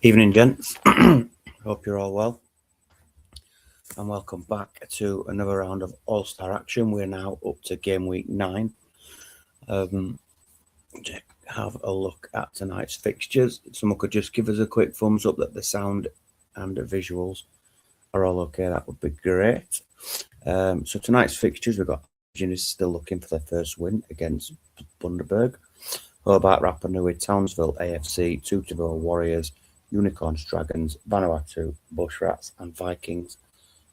Evening, gents. Hope you're all well. And welcome back to another round of All-Star action. We're now up to game week 9. To have a look at tonight's fixtures. Someone could just give us a quick thumbs up that the sound and the visuals are all okay. That would be great. So tonight's fixtures, we've got is still looking for their first win against Bundaberg. Hobart, Rapa Nui, Townsville, AFC, Tutaville Warriors, Unicorns, Dragons, Vanuatu, Bushrats, and Vikings.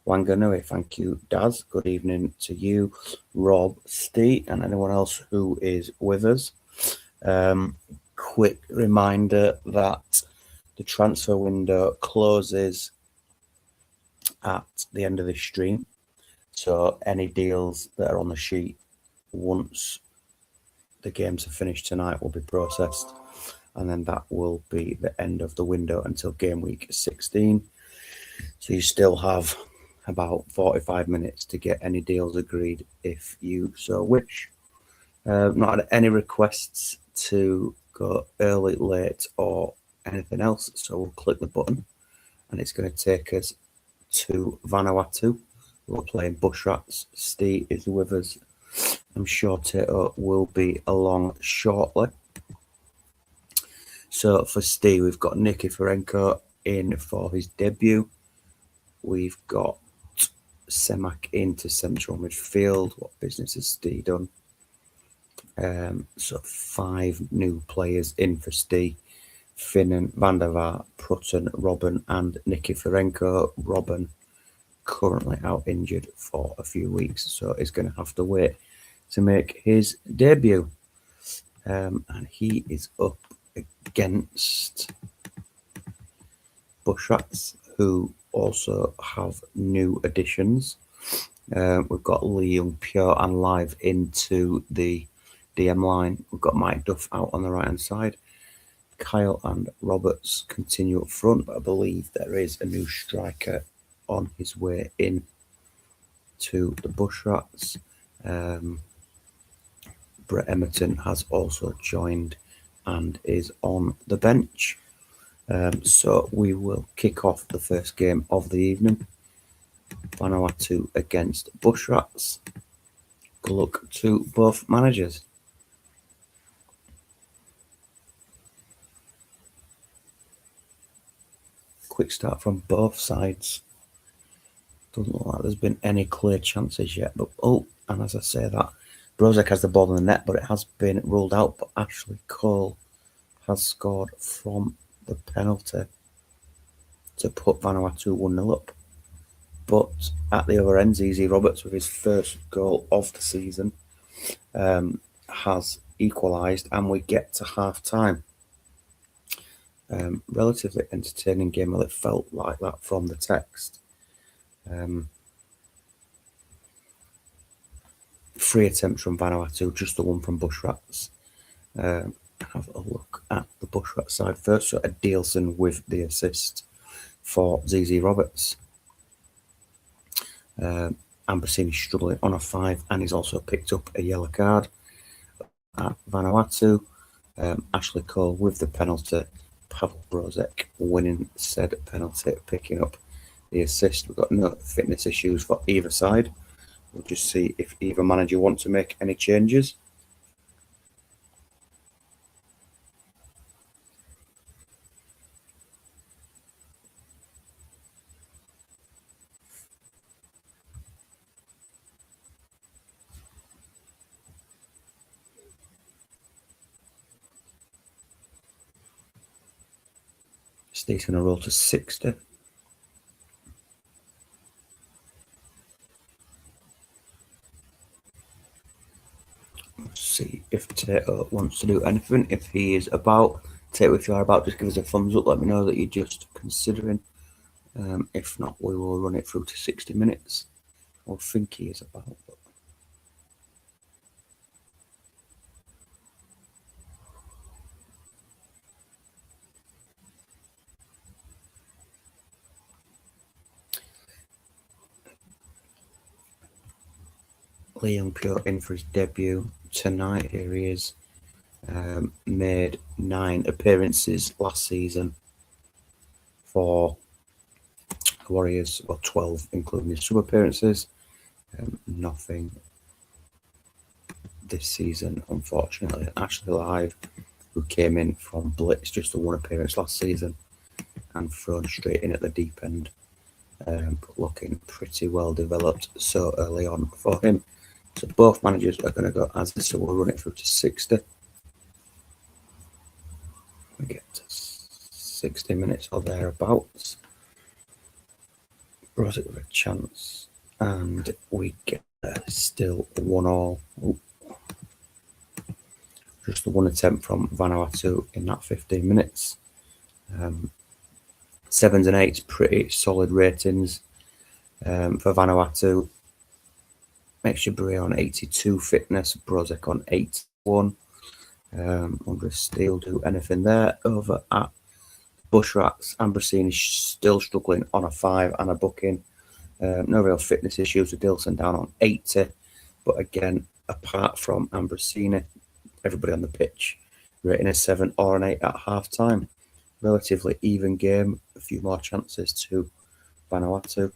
Wanganui, thank you, Daz. Good evening to you, Rob, Steve, and anyone else who is with us. Quick reminder that the transfer window closes at the end of this stream. So any deals that are on the sheet once the games are finished tonight will be processed, and then that will be the end of the window until game week 16. So you still have about 45 minutes to get any deals agreed if you so wish. Not had any requests to go early, late, or anything else, so we'll click the button and it's going to take us to Vanuatu. We're playing Bushrats. Steve is with us. I'm sure Tato will be along shortly. So for Steve, we've got Nikiforenko in for his debut. We've got Semak into central midfield. What business has Steve done? So 5 new players in for Steve. Finnan, Van der Vaart, Prutton, Robin, and Nikiforenko. Robin currently out injured for a few weeks, so he's going to have to wait to make his debut. And he is up against Bushrats, who also have new additions. We've got Lee Young Pure and Live into the DM line. We've got Mike Duff out on the right hand side. Kyle and Roberts continue up front, but I believe there is a new striker on his way in to the Bushrats. Brett Emerton has also joined and is on the bench. So we will kick off the first game of the evening. Vanuatu against Bushrats. Good luck to both managers. Quick start from both sides. Doesn't look like there's been any clear chances yet. But and as I say that, Brozek has the ball in the net, but it has been ruled out. But Ashley Cole has scored from the penalty to put Vanuatu 1-0 up. But at the other end, ZZ Roberts, with his first goal of the season, has equalised, and we get to half-time. Relatively entertaining game. Well, it felt like that from the text. 3 attempts from Vanuatu, just the one from Bushrats. Have a look at the Bushrat side first. So Adielson with the assist for ZZ Roberts. Ambersini struggling on a 5, and he's also picked up a yellow card at Vanuatu. Ashley Cole with the penalty. Pavel Brozek winning said penalty, picking up the assist. We've got no fitness issues for either side. We'll just see if either manager wants to make any changes. Steve's going to roll to 60. Let's see if Tato wants to do anything. If he is about, Tato, if you are about, just give us a thumbs up. Let me know that you're just considering. If not, we will run it through to 60 minutes. I think he is about. But Liam Pure in for his debut tonight. Here he is. Made 9 appearances last season. for the Warriors, well, 12 including his sub appearances. Nothing this season, unfortunately. Ashley Live, who came in from Blitz, just the one appearance last season and thrown straight in at the deep end, but looking pretty well developed so early on for him. So both managers are going to go as this, so we'll run it through to 60. We get to 60 minutes or thereabouts. Brozek with a chance, and we get still 1-1. Just the one attempt from Vanuatu in that 15 minutes. 7s and 8s, pretty solid ratings for Vanuatu. Mexiburi on 82 fitness, Brozek on 81. Wonder if Steele do anything there. Over at Bushrats, Ambrosini is still struggling on a 5 and a booking. No real fitness issues with Dilson down on 80. But again, apart from Ambrosini, everybody on the pitch rating a 7 or an 8 at half time. Relatively even game, a few more chances to Vanuatu.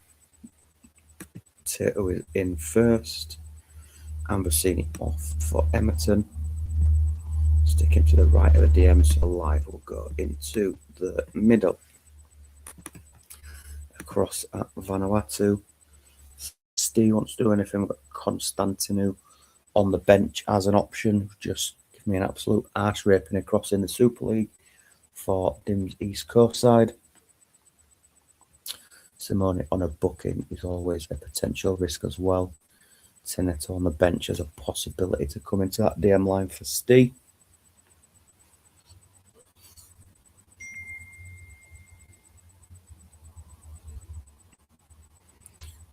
Tato is in first. Ambrosini off for Emerton. Sticking to the right of the DM, so Live will go into the middle. Across at Vanuatu. Steve wants to do anything with Constantinu on the bench as an option. Just give me an absolute arse raping across in the Super League for Dim's East Coast side. Simone on a booking is always a potential risk as well. Teneto on the bench as a possibility to come into that DM line for Steve.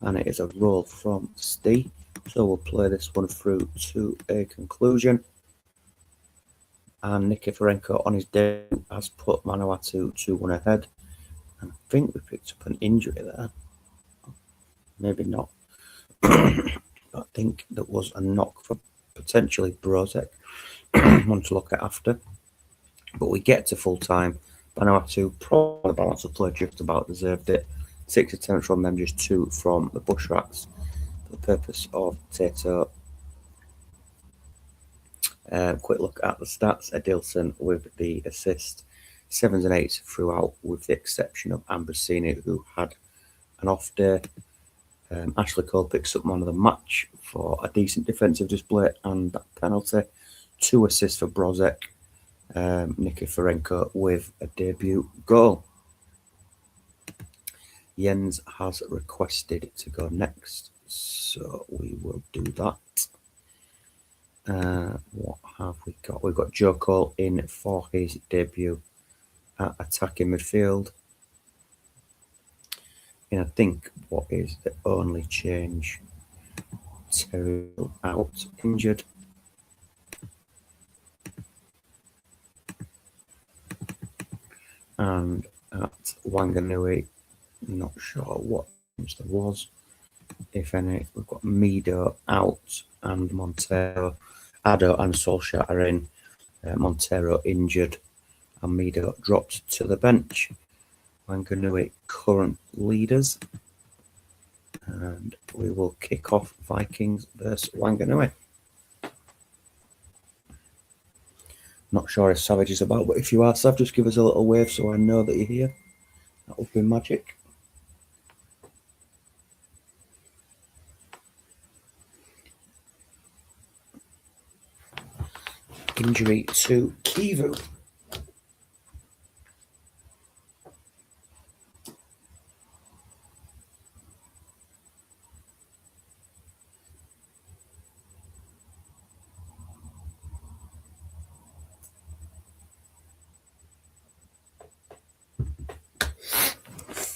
And it is a roll from Steve. So we'll play this one through to a conclusion. And Nikiforenko on his debut has put Vanuatu 2-1 ahead. And I think we picked up an injury there. Maybe not. I think there was a knock for potentially Brozek. One to look at after. But we get to full time. Vanuatu, probably the balance of play just about deserved it. 6 attempts from them, just 2 from the Bushrats. For the purpose of Tato. Quick look at the stats. Adilson with the assist. 7s and 8s throughout, with the exception of Ambrosini, who had an off day. Ashley Cole picks up man of the match for a decent defensive display and that penalty. 2 assists for Brozek. Nikiforenko with a debut goal. Jens has requested to go next, so we will do that. What have we got? We've got Joe Cole in for his debut at attacking midfield. And I think what is the only change? Terry out injured. And at Wanganui, not sure what change there was, if any. We've got Mido out and Montero. Addo and Solskjaer are in. Montero injured and Mido dropped to the bench. Wanganui current leaders. And we will kick off Vikings versus Wanganui. Not sure if Savage is about, but if you are, Sav, just give us a little wave so I know that you're here. That would be magic. Injury to Kivu.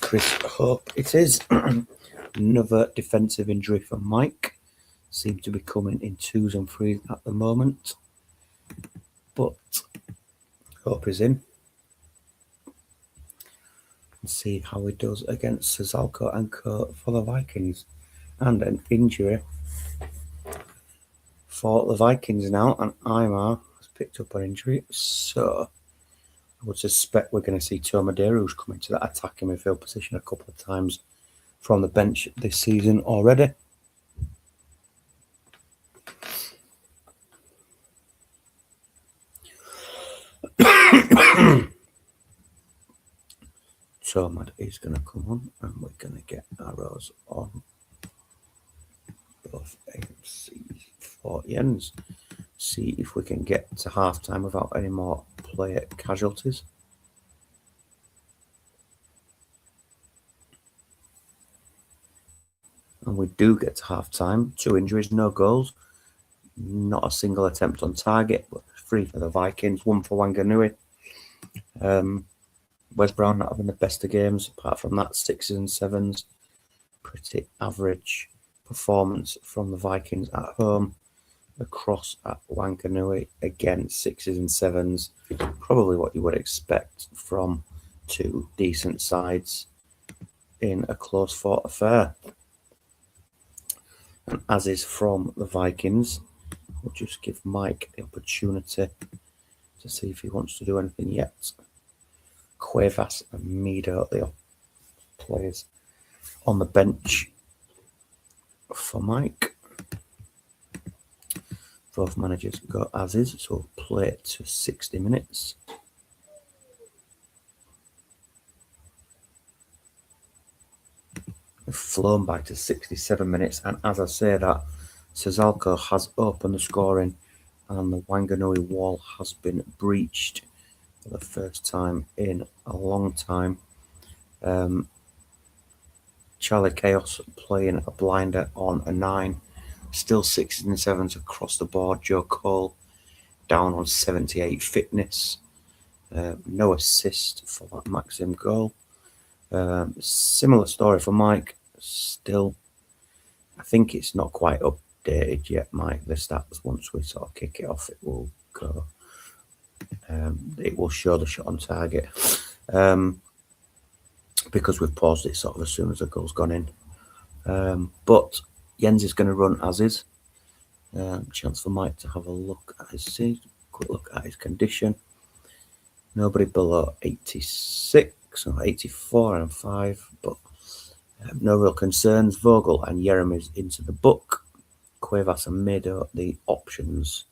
Chris Hope it is. Another defensive injury for Mike. Seems to be coming in 2s and 3s at the moment. But Hope is in. And see how he does against Sazalko and Co for the Vikings. And an injury for the Vikings now. And Aymar has picked up an injury. So I would suspect we're going to see Tomadeira, who's come into that attacking midfield position a couple of times from the bench this season already. Tomad is going to come on, and we're going to get arrows on both AMCs for Jens. See if we can get to half time without any more player casualties. And we do get to half time. 2 injuries, no goals. Not a single attempt on target, but 3 for the Vikings, 1 for Wanganui. Wes Brown not having the best of games. Apart from that, 6s and 7s. Pretty average performance from the Vikings at home. Across at Wanganui, again, 6s and 7s. Probably what you would expect from 2 decent sides in a close fought affair. And as is from the Vikings, we'll just give Mike the opportunity to see if he wants to do anything yet. Cuevas and Mido, the players on the bench for Mike. Both managers go as is, so we'll play it to 60 minutes. We've flown by to 67 minutes, and as I say that, Sazalco has opened the scoring, and the Wanganui wall has been breached for the first time in a long time. Charlie Chaos playing a blinder on a 9. Still 6s and 7s across the board. Joe Cole down on 78 fitness. No assist for that Maxim goal. Similar story for Mike. Still, I think it's not quite updated yet, Mike. The stats, once we sort of kick it off, it will go. It will show the shot on target. Because we've paused it sort of as soon as the goal's gone in. But Jens is going to run as is. Chance for Mike to have a look at quick look at his condition. Nobody below 86 or 84 and 5, but no real concerns. Vogel and Jeremy's into the book. Cuevas and Mido the options.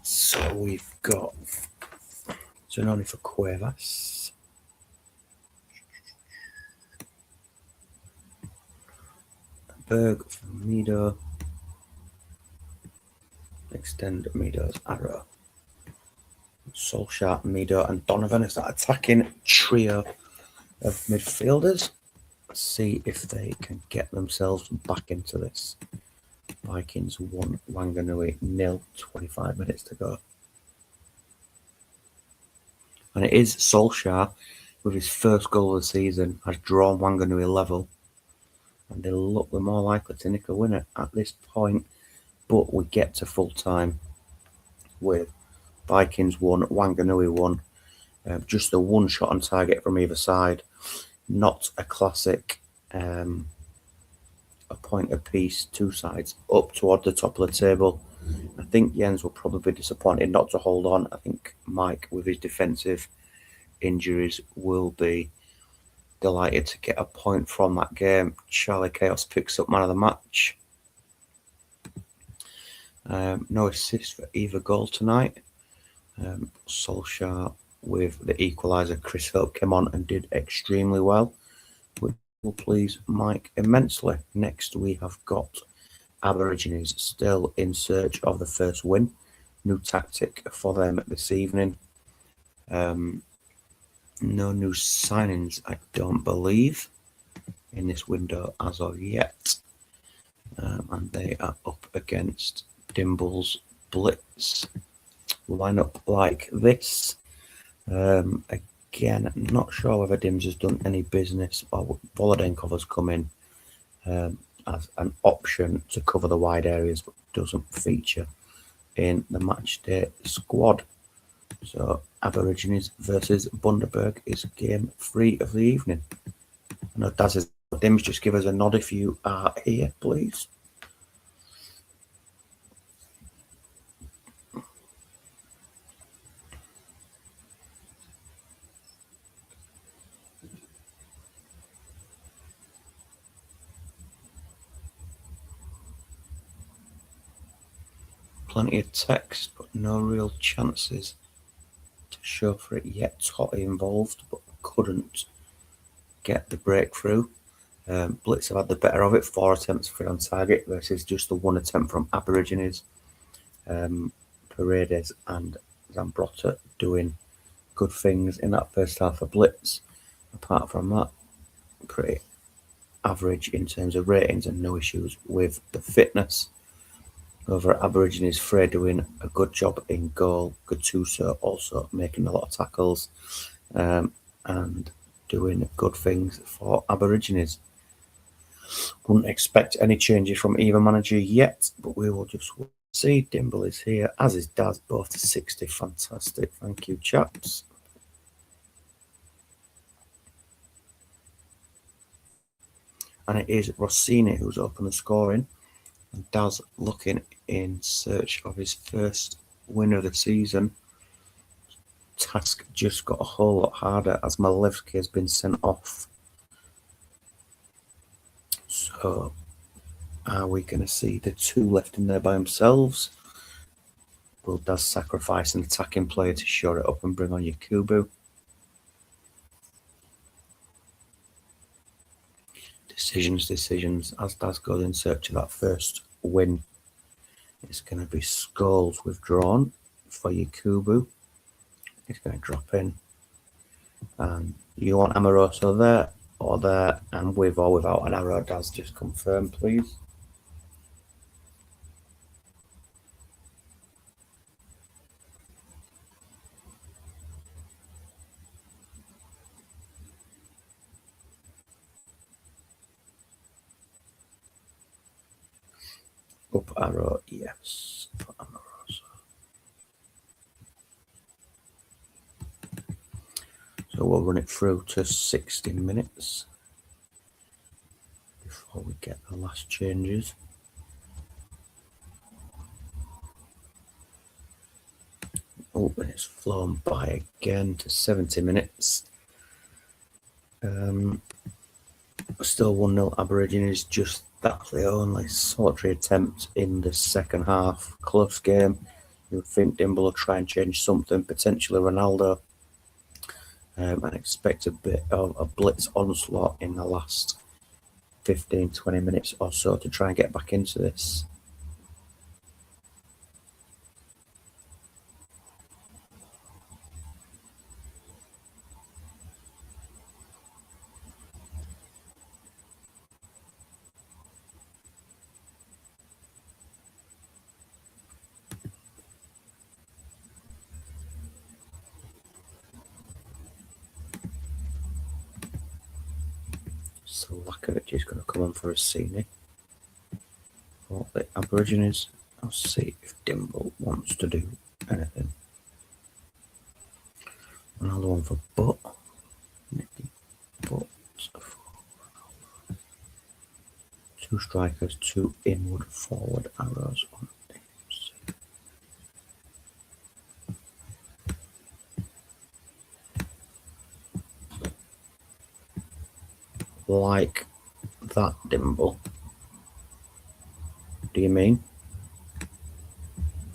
So we've got Zanoni for Cuevas. Berg for Mido. Extend Mido's arrow. Solskjaer, Mido, and Donovan is that attacking trio of midfielders. See if they can get themselves back into this. Vikings 1, Wanganui 0, 25 minutes to go. And it is Solskjaer, with his first goal of the season, has drawn Wanganui level. And they look the more likely to nick a winner at this point. But we get to full time with Vikings 1, Wanganui 1. Just the 1 shot on target from either side. Not a classic a point apiece, 2 sides up toward the top of the table. I think Jens will probably be disappointed not to hold on. I think Mike, with his defensive injuries, will be delighted to get a point from that game. Charlie Chaos picks up man of the match. No assist for either goal tonight. Solskjaer with the equaliser. Chris Hope came on and did extremely well, which will please Mike immensely. Next, we have got Aborigines still in search of the first win. New tactic for them this evening. No new signings, I don't believe, in this window as of yet. And they are up against Dimble's Blitz. Line up like this. Again, not sure whether Dims has done any business, or Volodenkov has come in as an option to cover the wide areas, but doesn't feature in the match day squad. So Aborigines versus Bundaberg is game 3 of the evening. I know Daz is Dims, just give us a nod if you are here, please. Plenty of text, but no real chances to show for it yet. Totty involved, but couldn't get the breakthrough. Blitz have had the better of it, 4 attempts for on target versus just the 1 attempt from Aborigines. Paredes and Zambrotta doing good things in that first half of Blitz. Apart from that, pretty average in terms of ratings and no issues with the fitness. Over at Aborigines, Frey doing a good job in goal. Gattuso also making a lot of tackles and doing good things for Aborigines. Wouldn't expect any changes from either manager yet, but we will just see. Dimble is here, as is Daz, both to 60. Fantastic. Thank you, chaps. And it is Rossini who's opened the scoring. And Daz looking in search of his first win of the season. Task just got a whole lot harder as Malevsky has been sent off. So are we going to see the 2 left in there by themselves? Will Daz sacrifice an attacking player to shore it up and bring on Yakubu? Decisions. As Daz goes in search of that first win, it's going to be Scholes withdrawn for Yakubu. He's going to drop in. And you want Amoroso there or there, and with or without an arrow, Daz, just confirm, please. Up arrow, yes, for Amoroso. So we'll run it through to 60 minutes before we get the last changes. Oh, and it's flown by again to 70 minutes. Still 1-0 Aborigines, just that's the only solitary attempt in the second half. Close game. You would think Dimble will try and change something, potentially Ronaldo, and expect a bit of a blitz onslaught in the last 15-20 minutes or so to try and get back into this. Selakovic is going to come on for a scene for the Aborigines. I'll see if Dimble wants to do anything. Another one for Butt. Butt. 2 strikers, 2 inward forward arrows on AMC. Like that, Dimble. Do you mean?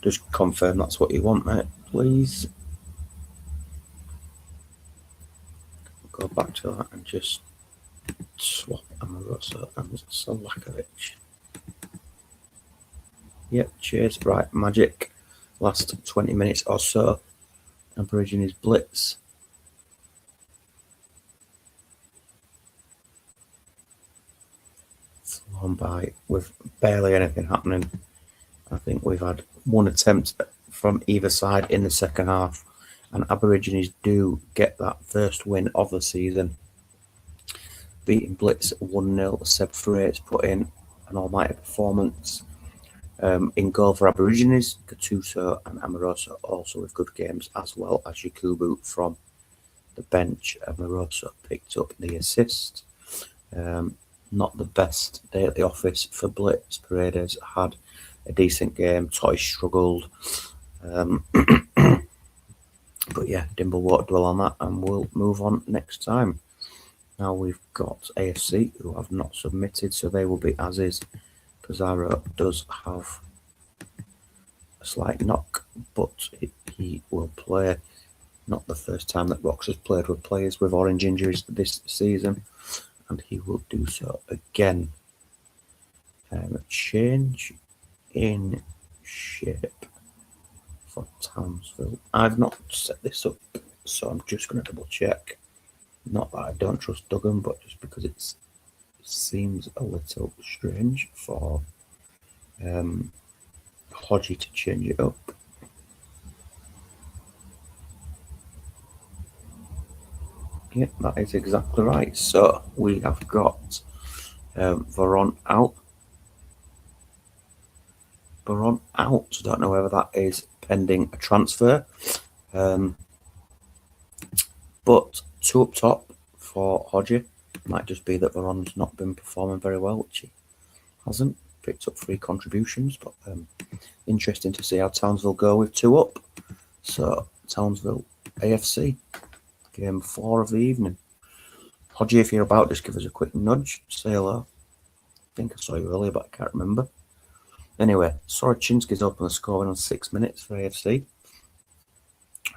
Just confirm that's what you want, mate, please. Go back to that and just swap Amoroso and Selakovic. Yep, cheers. Right, magic. Last 20 minutes or so. Aborigines blitz. Flown by with barely anything happening. I think we've had 1 attempt from either side in the second half, and Aborigines do get that first win of the season. Beating Blitz 1-0. Seb Freight's put in an almighty performance. In goal for Aborigines, Gattuso and Amoroso also with good games, as well as Yakubu from the bench. Amoroso picked up the assist. Not the best day at the office for Blitz. Paredes had a decent game. Toy struggled. But yeah, Dimble won't dwell on that, and we'll move on next time. Now we've got AFC, who have not submitted, so they will be as is. Pizarro does have a slight knock, but he will play. Not the first time that Rox has played with players with orange injuries this season, and he will do so again. Change in shape for Townsville. I've not set this up, so I'm just going to double check. Not that I don't trust Duggan, but just because it seems a little strange for Hodgie to change it up. Yeah, that is exactly right. So we have got Veron out. Veron out. Don't know whether that is pending a transfer. But two up top for Hodgie. Might just be that Veron's not been performing very well, which he hasn't. Picked up 3 contributions, but interesting to see how Townsville go with 2 up. So Townsville AFC, game 4 of the evening. Hodgie, if you're about, just give us a quick nudge. Say hello. I think I saw you earlier, but I can't remember. Anyway, Sorochinsky's opened the scoring on 6 minutes for AFC.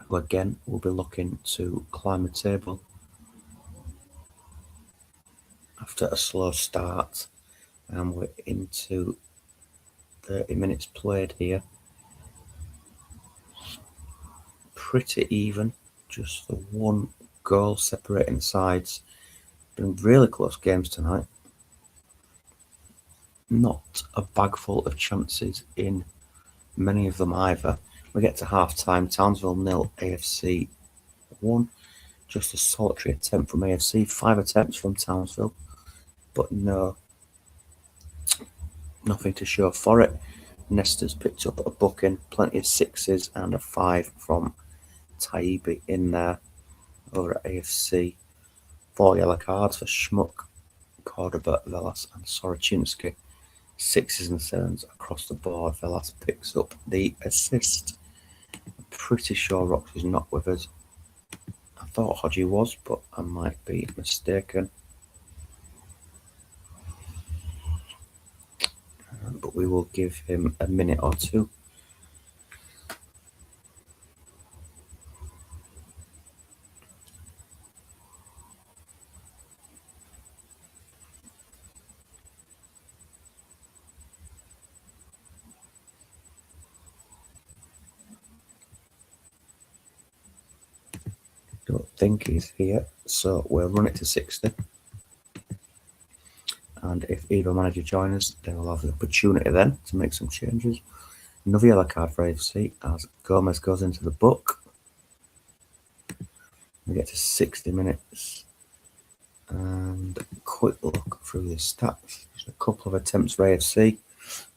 Who again will be looking to climb the table after a slow start. And we're into 30 minutes played here. Pretty even, just the 1 goal separating sides. Been really close games tonight. Not a bag full of chances in many of them either. We get to half time. Townsville 0, AFC 1. Just a solitary attempt from AFC. 5 attempts from Townsville, but nothing to show for it. Nestor's picked up a booking, plenty of 6s and a 5 from Taibbi in there over at AFC. 4 yellow cards for Schmuck, Cordoba, Velas and Sorochinsky. 6s and 7s across the board. Velas picks up the assist. I'm pretty sure Rox is not with us. I thought Hodgie was, but I might be mistaken. But we will give him a minute or two. Don't think he's here, so we'll run it to 60. And if either manager joins us, they will have the opportunity then to make some changes. Another yellow card for AFC as Gomez goes into the book. We get to 60 minutes. And a quick look through the stats. Just a couple of attempts for AFC,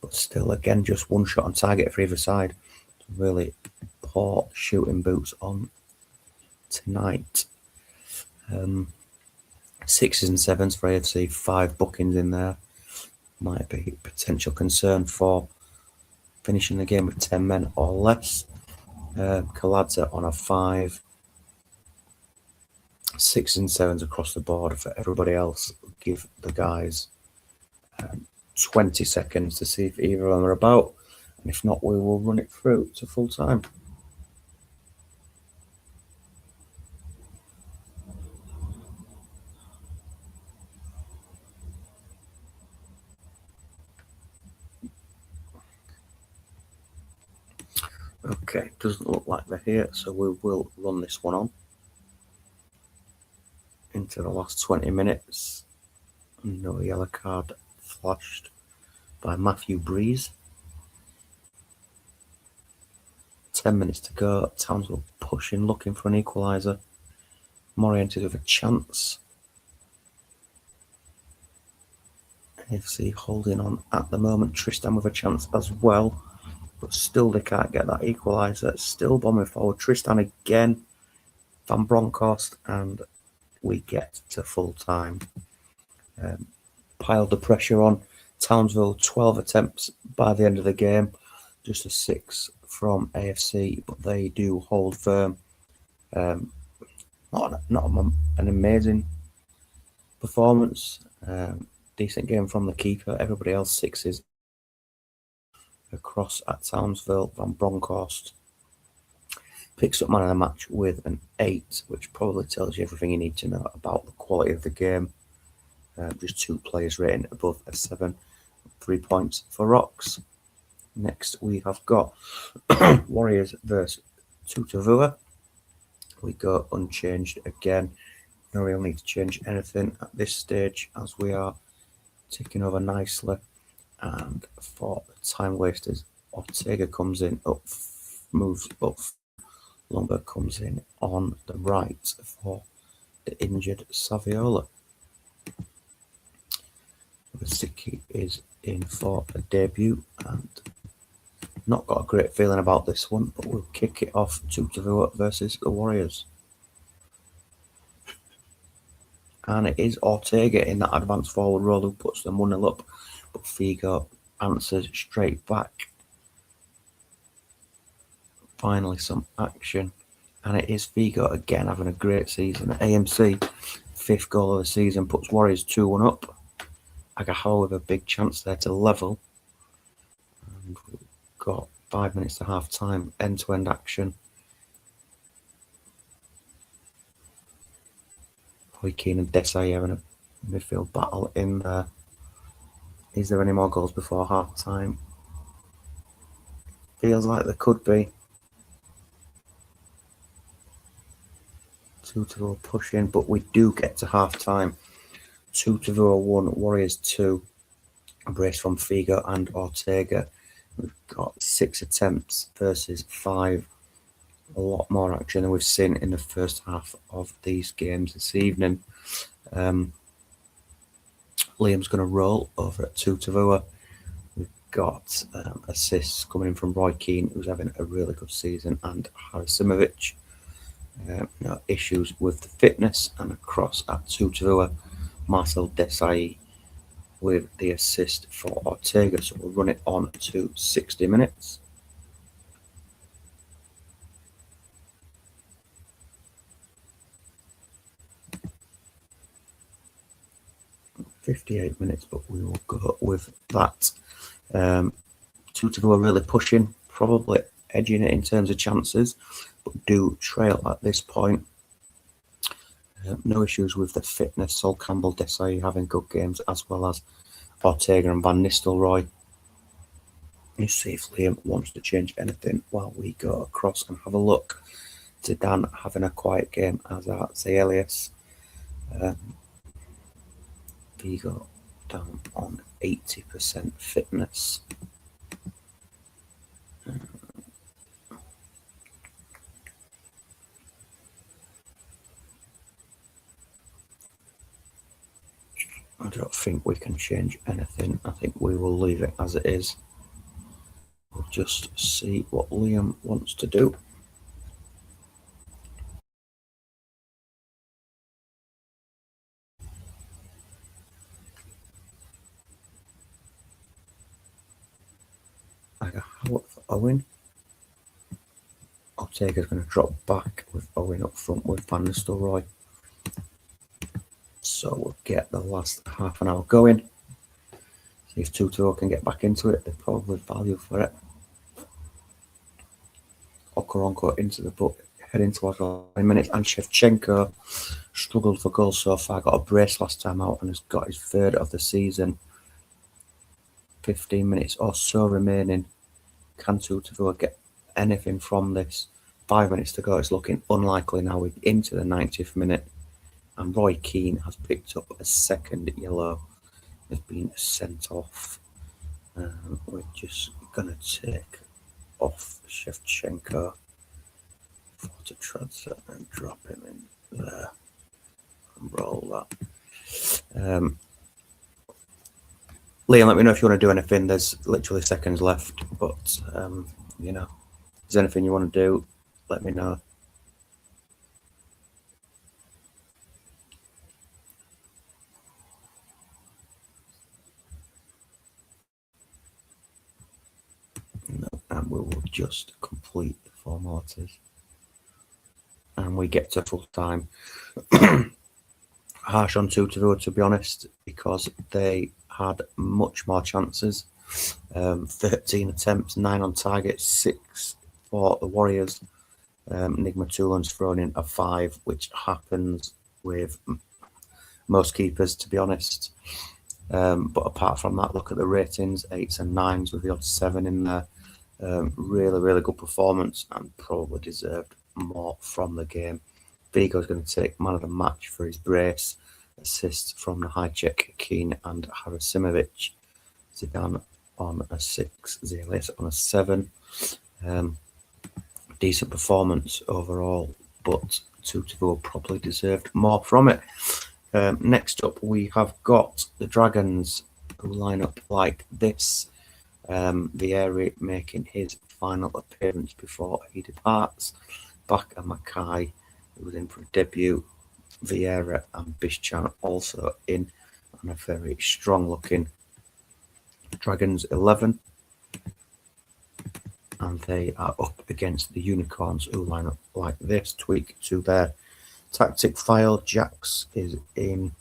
but still, again, just 1 shot on target for either side. Really poor shooting boots on tonight. 6s and 7s for AFC, 5 bookings in there. Might be potential concern for finishing the game with 10 men or less. Kaladza on a 5. 6s and 7s across the board for everybody else. Give the guys 20 seconds to see if either of them are about. And if not, we will run it through to full time. Okay, doesn't look like they're here, so we will run this one on into the last 20 minutes. No yellow card flashed by Matthew Breeze. 10 minutes to go. Townsville pushing, looking for an equaliser. Morientes with a chance. AFC holding on at the moment. Tristan with a chance as well, but still they can't get that equaliser. Still bombing forward. Tristan again. Van Bronckhorst, and we get to full time. Piled the pressure on. Townsville, 12 attempts by the end of the game. Just a 6 from AFC, but they do hold firm. Not an amazing performance. Decent game from the keeper. Everybody else 6s across at Townsville. Van Bronckhorst picks up man of the match with an 8, which probably tells you everything you need to know about the quality of the game. Just 2 players rating above a 7. 3 points for Rocks. Next we have got Warriors versus Tutavua. We go unchanged again. No real need to change anything at this stage as we are ticking over nicely. And for the time wasters, Ortega comes in up, moves up. Lumber comes in on the right for the injured Saviola. Vasicki is in for a debut and not got a great feeling about this one, but we'll kick it off. Tutavua versus the Warriors. And it is Ortega in that advanced forward role who puts them 1-0 up, but Figo answers straight back. Finally some action, and it is Figo again having a great season. AMC, 5th goal of the season, puts Warriors 2-1 up. Agahawa with a big chance there to level. And we've got 5 minutes to half time, end-to-end action. Hoikeen and Desai having a midfield battle in there. Is there any more goals before half time? Feels like there could be. Tutavua pushing, but we do get to half time. Tutavua 1, Warriors 2. A brace from Figo and Ortega. We've got 6 attempts versus 5. A lot more action than we've seen in the first half of these games this evening. Liam's going to roll over at Tutavua. We've got assists coming in from Roy Keane, who's having a really good season, and Harasimovic. No issues with the fitness, and across at Tutavua, Marcel Desai with the assist for Ortega. So we'll run it on to 60 minutes. .58 minutes, but we will go with that. Tutavua really pushing, probably edging it in terms of chances, but do trail at this point. No issues with the fitness. Sol Campbell, Desai having good games, as well as Ortega and Van Nistelrooy. Let's see if Liam wants to change anything while we go across and have a look. Zidane having a quiet game, as are Zelius. Vigo down on 80% fitness. I don't think we can change anything. I think we will leave it as it is. We'll just see what Liam wants to do. I got Howard for Owen. Ortega's going to drop back with Owen up front with Van Nistelrooy. So we'll get the last half an hour going. See if Tutavua can get back into it. They probably value for it. Okoronko into the book, heading towards 9 minutes, and Shevchenko struggled for goals so far. Got a brace last time out and has got his 3rd of the season. 15 minutes or so remaining. Can Tutavua get anything from this? 5 minutes to go. It's looking unlikely now. We're into the 90th minute, and Roy Keane has picked up a 2nd yellow. Has been sent off. We're just gonna take off Shevchenko for to transfer and drop him in there and roll that. Liam, let me know if you want to do anything. There's literally seconds left, but you know, if there's anything you want to do, let me know. No, and we will just complete the formalities. And we get to full time. Harsh on 2-0, to be honest, because they had much more chances. 13 attempts, 9 on target, 6 for the Warriors. Nigma Toolan's thrown in a 5, which happens with most keepers, to be honest. But apart from that, look at the ratings, 8s and 9s with the odd 7 in there. Really, really good performance and probably deserved more from the game. Vigo's going to take man of the match for his brace. Assists from Nahajek, Keane and Harasimovic. Zidane on a 6, Zielis on a 7. Decent performance overall, but 2-2 probably deserved more from it. Next up, we have got the Dragons, who line up like this. Vieri making his final appearance before he departs. Baka Mackay, who was in for a debut. Vieira and Bischan also in on a very strong looking Dragons 11. And they are up against the Unicorns, who line up like this. Tweak to their tactic file. Jax is in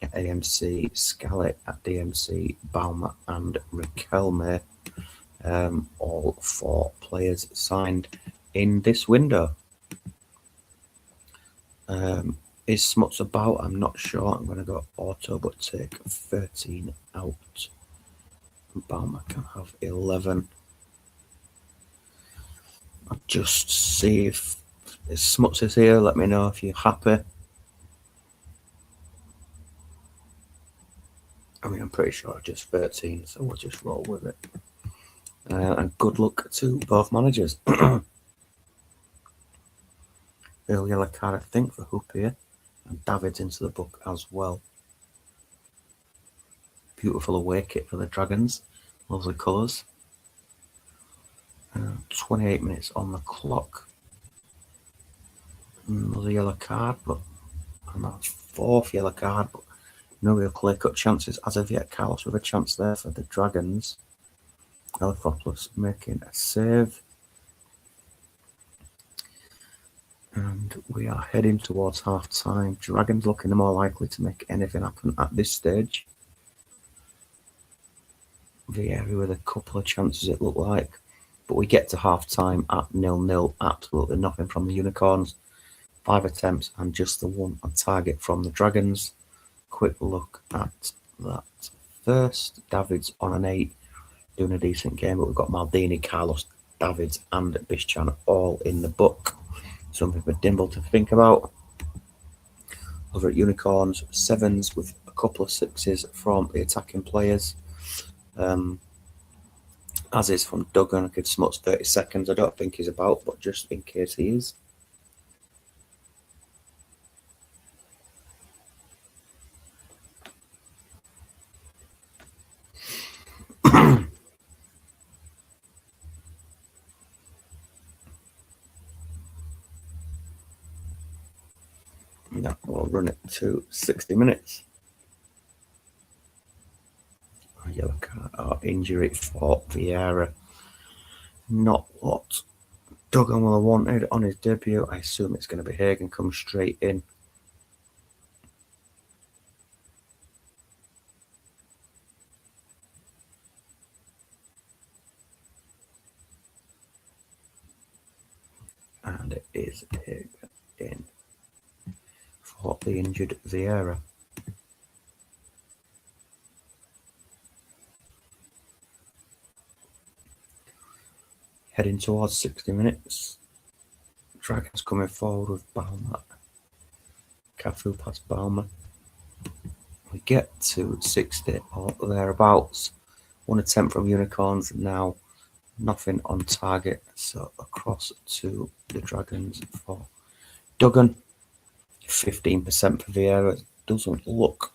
AMC, Scalet at DMC, Bauma and Riquelme. All 4 players signed in this window. Is Smuts about? I'm not sure. I'm going to go auto, but take 13 out. Bauma can have 11. I'll just see if Smuts is here. Let me know if you're happy. I mean, I'm pretty sure just 13, so we'll just roll with it. And good luck to both managers. Early yellow card, I think, for Hoop here. And David's into the book as well. Beautiful away kit for the Dragons. Lovely colours. 28 minutes on the clock. Another yellow card, but and that's 4th yellow card, but no real clear-cut chances as of yet. Carlos with a chance there for the Dragons. Elefopoulos making a save. And we are heading towards half-time. Dragons looking more likely to make anything happen at this stage. Vieri with a couple of chances, it looked like. But we get to half-time at 0-0. Absolutely nothing from the Unicorns. 5 attempts and just the 1 on target from the Dragons. Quick look at that first. David's on an 8, doing a decent game, but we've got Maldini, Carlos, Davids and Bischan all in the book. Something for Dimble to think about. Over at Unicorns, 7s with a couple of 6s from the attacking players. As is from Duggan. I could Smuts 30 seconds. I don't think he's about, but just in case he is. That will run it to 60 minutes. A yellow card or injury for Vieira. Not what Duggan will have wanted on his debut. I assume it's going to be Hagen come straight in. And it is Hagen in for the injured Vieira. Heading towards 60 minutes. Dragons coming forward with Bauma. Cafu past Bauma. We get to 60 or thereabouts. 1 attempt from Unicorns now. Nothing on target. So across to the Dragons for Duggan. 15% for Vieira. Doesn't look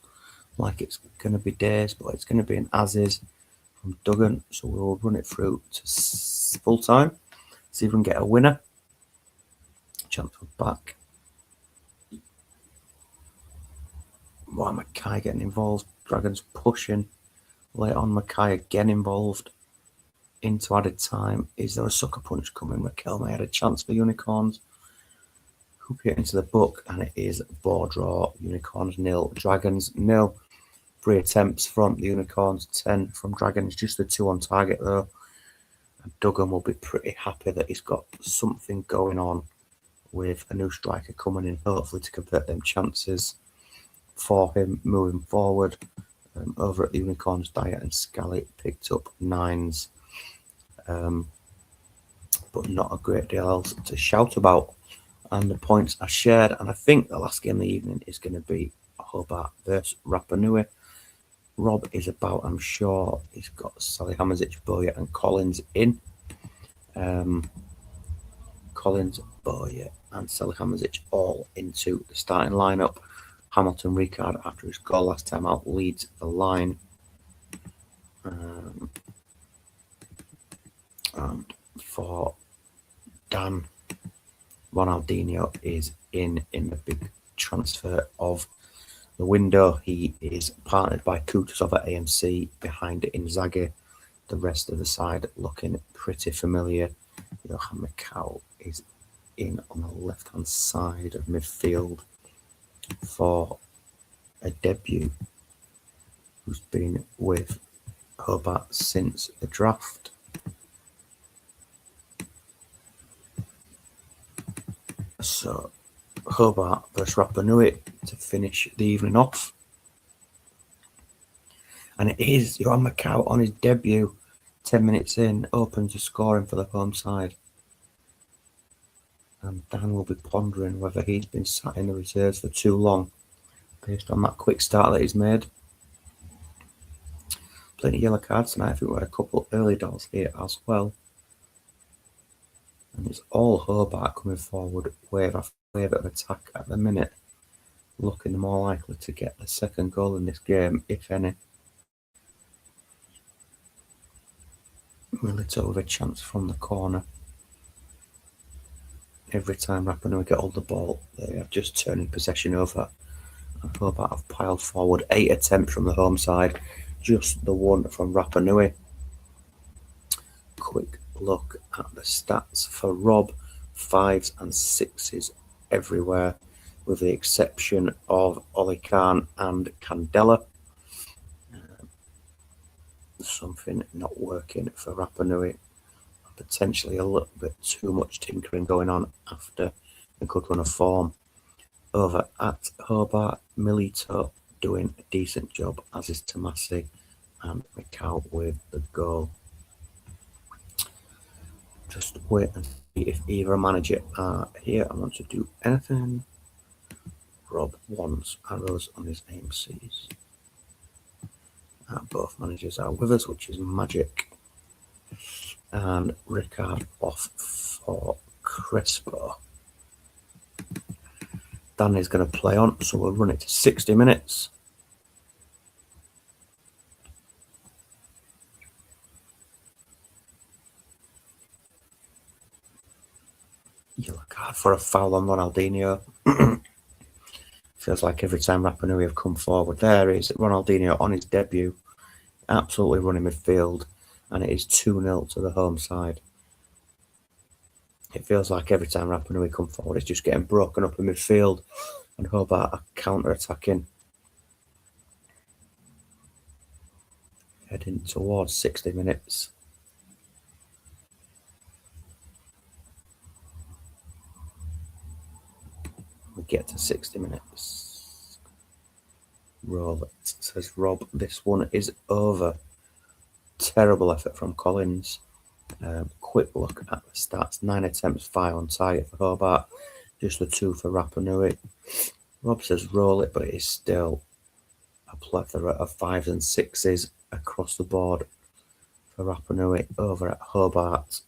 like it's going to be days, but it's going to be an as is from Duggan. So we'll run it through to full time, see if we can get a winner. Chance for back. Why Mackay getting involved? Dragons pushing. Late on, Mackay again involved into added time. Is there a sucker punch coming? Raquel may had a chance for Unicorns. Hook it into the book, and it is board draw. Unicorns 0, Dragons 0. 3 attempts from the Unicorns, 10 from Dragons. Just the 2 on target though. And Duggan will be pretty happy that he's got something going on with a new striker coming in, hopefully to convert them chances for him moving forward. Over at the Unicorns, Diet and Scally picked up 9s, but not a great deal else to shout about. And the points are shared, and I think the last game of the evening is going to be Hobart versus Rapa Nui. Rob is about, I'm sure. He's got Sally Hammerzic, Boyer, and Collins in. Collins, Boyer, and Sally Hammerzic all into the starting lineup. Hamilton Ricard, after his goal last time out, leads the line. And for Dan, Ronaldinho is in the big transfer of the window. He is partnered by Kutuzov at AMC, behind Inzaghi. The rest of the side looking pretty familiar. Johan Mikau is in on the left-hand side of midfield for a debut who's been with Hobart since the draft. So Hobart versus Rapa Nui to finish the evening off. And it is Johan Mikau on his debut, 10 minutes in, open to scoring for the home side. And Dan will be pondering whether he's been sat in the reserves for too long, based on that quick start that he's made. Plenty of yellow cards tonight. I think we had a couple early doors here as well. And it's all Hobart coming forward, wave after wave of attack at the minute, looking more likely to get the second goal in this game, if any. Milito with a chance from the corner. Every time Rapa Nui get hold of the ball, they are just turning possession over. And Hobart have piled forward 8 attempts from the home side, just the 1 from Rapa Nui. Quick look at the stats for Rob: 5s and 6s everywhere, with the exception of Oli Khan and Candela. Something not working for Rapa Nui. Potentially a little bit too much tinkering going on after a good run of form. Over at Hobart, Milito doing a decent job, as is Tomasi, and Mikau with the goal. Just wait and see if either manager are here and want to do anything. Rob wants arrows on his AMCs. And both managers are with us, which is magic. And Ricard off for Crespo. Dan is going to play on, so we'll run it to 60 minutes. Yellow card for a foul on Ronaldinho. Feels like every time Rapa Nui have come forward, there is Ronaldinho on his debut, absolutely running midfield, and it is 2-0 to the home side. It feels like every time Rapa Nui come forward, it's just getting broken up in midfield, and Hobart are counter-attacking. Heading towards 60 minutes. We get to 60 minutes. Roll it, says Rob. This one is over. Terrible effort from Collins. Quick look at the stats. 9 attempts, 5 on target for Hobart. Just the 2 for Rapa Nui. Rob says roll it, but it is still a plethora of 5s and 6s across the board for Rapa Nui. Over at Hobart,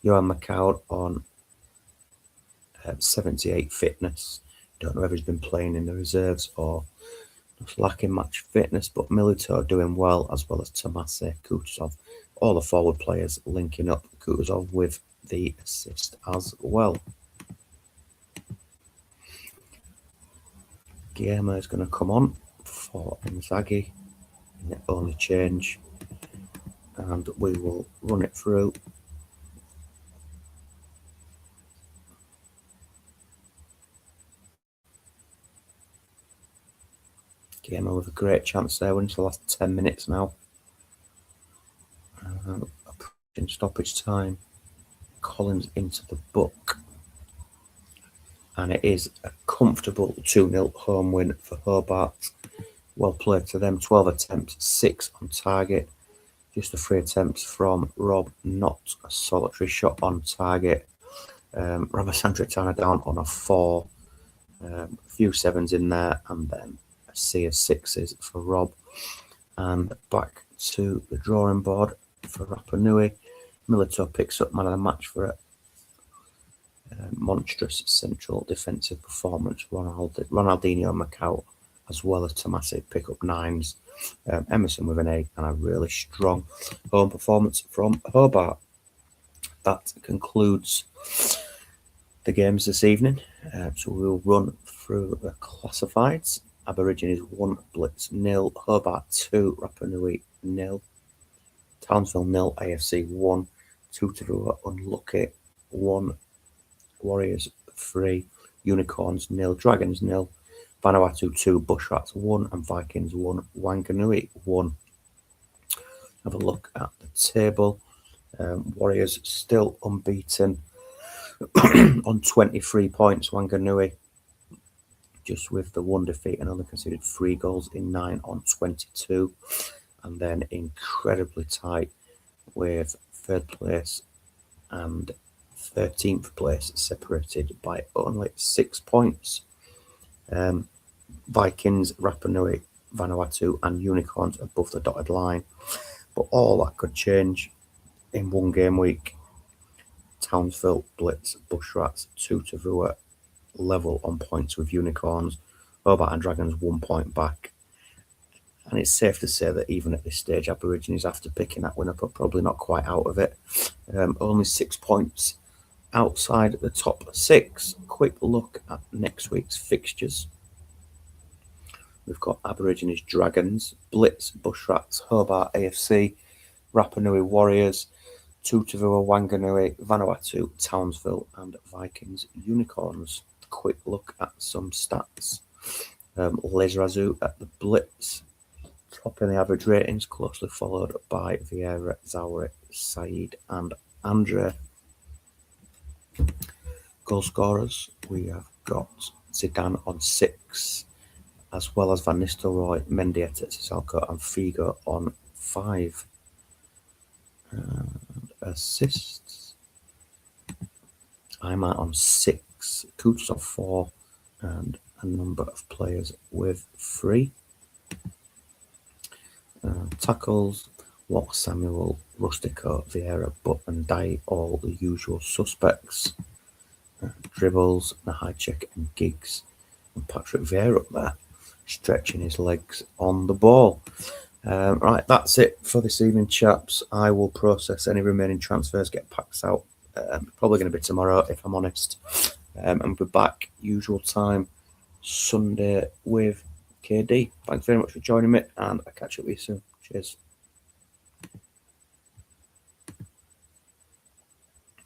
Johan McCoud on 78 fitness. Don't know if he's been playing in the reserves or Looks lacking match fitness, but Milito doing well, as well as Tomasi, Kutuzov. All the forward players linking up. Kutuzov with the assist as well. Guillermo is going to come on for Inzaghi in the only change, and we will run it through. Guillermo with a great chance there. We're into the last 10 minutes now. Approaching stoppage time. Collins into the book. And it is a comfortable 2-0 home win for Hobart. Well played to them. 12 attempts, 6 on target. Just the 3 attempts from Rob, not a solitary shot on target. Ramasandritana down on a 4. A few 7s in there, and then a sea of 6s for Rob. And back to the drawing board for Rapa Nui. Milito picks up man of the match for a monstrous central defensive performance. Ronaldinho and Macau, as well as Tomasi, pick up 9s. Emerson with an 8, and a really strong home performance from Hobart. That concludes the games this evening. So we'll run through the classifieds. Aborigines 1, Blitz 0, Hobart 2, Rapa Nui 0, Townsville 0, AFC 1, Tutavua unlucky 1, Warriors 3, Unicorns 0, Dragons 0, Vanuatu 2, Bushrats 1, and Vikings 1, Wanganui 1. Have a look at the table. Warriors still unbeaten on 23 points. Wanganui just with the 1 defeat and only conceded 3 goals in 9 on 22. And then incredibly tight with 3rd place and 13th place separated by only 6 points. Vikings, Rapa Nui, Vanuatu and Unicorns above the dotted line. But all that could change in one game week. Townsville, Blitz, Bushrats, Tutavua level on points with Unicorns. Hobart and Dragons 1 point back. And it's safe to say that even at this stage, Aborigines, after picking that win up, are probably not quite out of it. Only 6 points outside the top 6. Quick look at next week's fixtures. We've got Aborigines, Dragons, Blitz, Bushrats, Hobart, AFC, Rapa Nui Warriors, Tutavua, Wanganui, Vanuatu, Townsville, and Vikings Unicorns. Quick look at some stats. Les Razou at the Blitz, top in the average ratings, closely followed by Vieira, Zauri, Said, and Andre. Goal scorers, we have got Zidane on 6, as well as Van Nistelrooy, Mendieta, Cisalco, and Figo on 5. Assists, I'm on 6, Kutuzov 4, and a number of players with 3. Tackles, Watt, Samuel, Rustico, Vieira, Butt and Dye, all the usual suspects. Dribbles, Nahajek and Giggs, and Patrick Vieira up there, stretching his legs on the ball. Right, that's it for this evening, chaps. I will process any remaining transfers, get packs out. Probably going to be tomorrow, if I'm honest. And we'll be back usual time Sunday with KD. Thanks very much for joining me, and I'll catch up with you soon. Cheers.